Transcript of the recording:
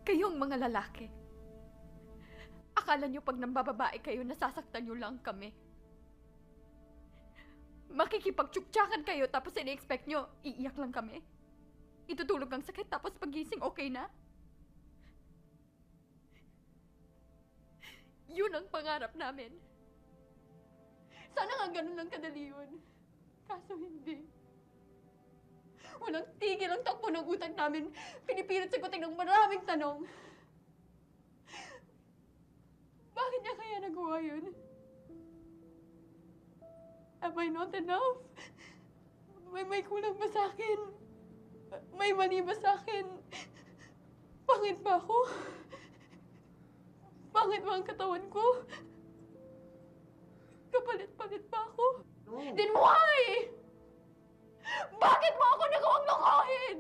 Kayong mga lalaki, akala nyo pag nambababae kayo, nasasaktan nyo lang kami. Makikipagtsuktsakan kayo tapos ini-expect nyo, iiyak lang kami. Itutulog ang sakit tapos pagising okay na. Yun ang pangarap namin. Sana nga ganun lang kadali yun. Kaso hindi. Walang tigil ang takbo ng utak namin. Pinipilit sagutin ng maraming tanong. Bakit niya kaya nagawa yun? Am I not enough? May kulang ba sa akin? May mali ba sa akin? Pangit ba ako? Pangit ba ang katawan ko? Kapalit-palit ba ako? No. Then why? Bakit mo ako nagawang lokohin?